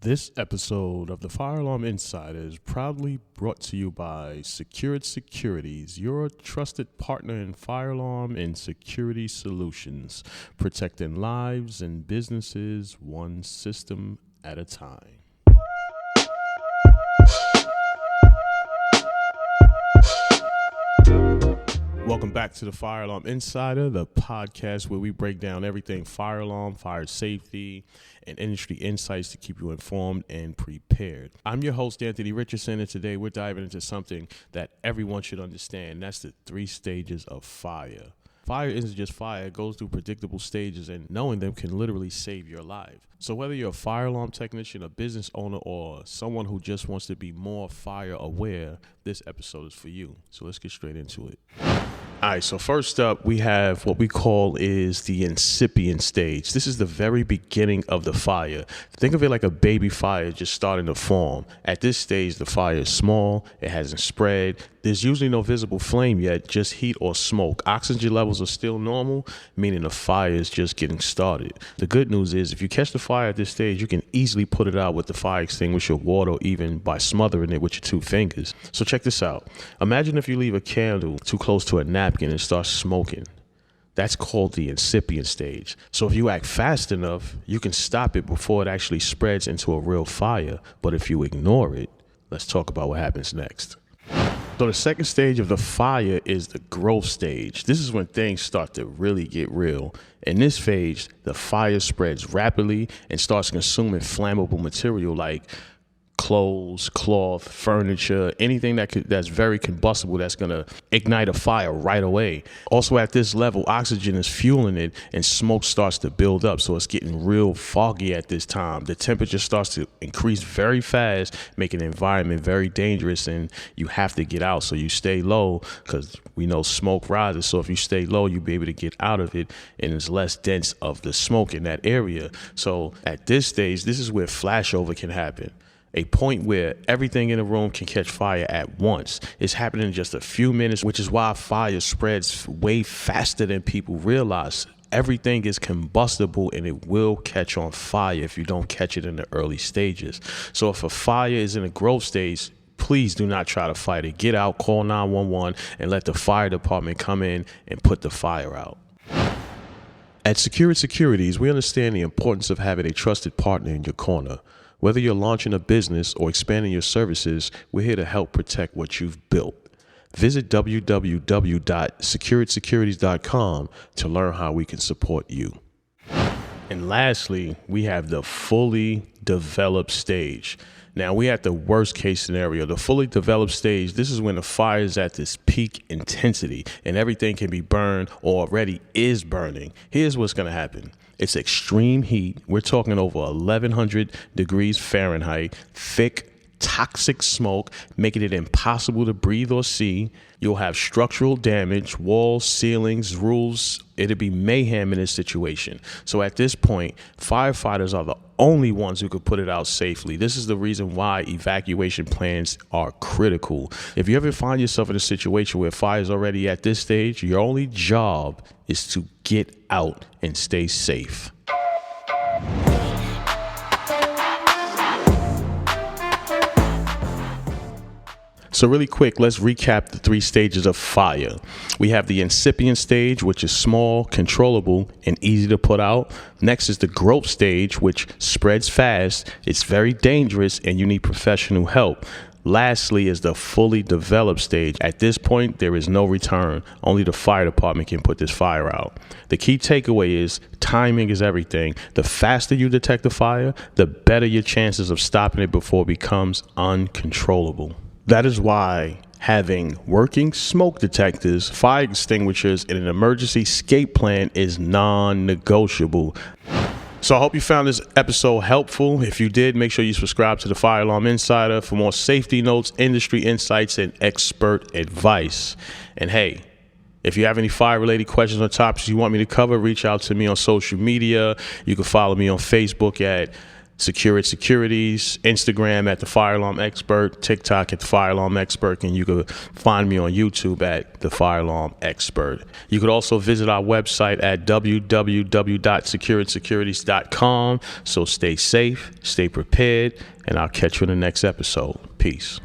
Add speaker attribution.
Speaker 1: This episode of the Fire Alarm Insider is proudly brought to you by Secured Securities, your trusted partner in fire alarm and security solutions, protecting lives and businesses one system at a time. Welcome back to the Fire Alarm Insider, the podcast where we break down everything fire alarm, fire safety, and industry insights to keep you informed and prepared. I'm your host, Anthony Richardson, and today we're diving into something that everyone should understand. That's the 3 stages of fire. Fire isn't just fire, it goes through predictable stages, and knowing them can literally save your life. So whether you're a fire alarm technician, a business owner, or someone who just wants to be more fire aware, this episode is for you. So let's get straight into it. All right, so first up, we have what we call is the incipient stage. This is the very beginning of the fire. Think of it like a baby fire just starting to form. At this stage, the fire is small, it hasn't spread. There's usually no visible flame yet, just heat or smoke. Oxygen levels are still normal, meaning the fire is just getting started. The good news is if you catch the fire at this stage, you can easily put it out with the fire extinguisher, water, or even by smothering it with your 2 fingers. So check this out. Imagine if you leave a candle too close to a napkin and start smoking. That's called the incipient stage. So if you act fast enough, you can stop it before it actually spreads into a real fire. But if you ignore it, let's talk about what happens next. So the second stage of the fire is the growth stage. This is when things start to really get real. In this phase, the fire spreads rapidly and starts consuming flammable material like clothes, cloth, furniture, anything that's very combustible that's going to ignite a fire right away. Also at this level, oxygen is fueling it and smoke starts to build up. So it's getting real foggy at this time. The temperature starts to increase very fast, making the environment very dangerous, and you have to get out. So you stay low because we know smoke rises. So if you stay low, you'll be able to get out of it and it's less dense of the smoke in that area. So at this stage, this is where flashover can happen. A point where everything in the room can catch fire at once. It's happening in just a few minutes, which is why fire spreads way faster than people realize. Everything is combustible and it will catch on fire if you don't catch it in the early stages. So if a fire is in a growth stage, please do not try to fight it. Get out, call 911, and let the fire department come in and put the fire out. At Secured Securities, we understand the importance of having a trusted partner in your corner. Whether you're launching a business or expanding your services, we're here to help protect what you've built. Visit www.securedsecurities.com to learn how we can support you. And lastly, we have the fully developed stage. Now, we're at the worst case scenario. The fully developed stage, this is when the fire is at this peak intensity and everything can be burned or already is burning. Here's what's going to happen. It's extreme heat. We're talking over 1,100 degrees Fahrenheit, thick, toxic smoke, making it impossible to breathe or see. You'll have structural damage, walls, ceilings, roofs. It'll be mayhem in this situation. So at this point, firefighters are the only ones who could put it out safely. This is the reason why evacuation plans are critical. If you ever find yourself in a situation where fire is already at this stage, your only job is to get out and stay safe. So really quick, let's recap the 3 stages of fire. We have the incipient stage, which is small, controllable, and easy to put out. Next is the growth stage, which spreads fast. It's very dangerous and you need professional help. Lastly is the fully developed stage. At this point, there is no return. Only the fire department can put this fire out. The key takeaway is timing is everything. The faster you detect the fire, the better your chances of stopping it before it becomes uncontrollable. That is why having working smoke detectors, fire extinguishers, and an emergency escape plan is non-negotiable. So I hope you found this episode helpful. If you did, make sure you subscribe to the Fire Alarm Insider for more safety notes, industry insights, and expert advice. And hey, if you have any fire-related questions or topics you want me to cover, reach out to me on social media. You can follow me on Facebook at Secure It Securities, Instagram at The Fire Alarm Expert, TikTok at The Fire Alarm Expert, and you could find me on YouTube at The Fire Alarm Expert. You could also visit our website at www.secureitsecurities.com. So stay safe, stay prepared, and I'll catch you in the next episode. Peace.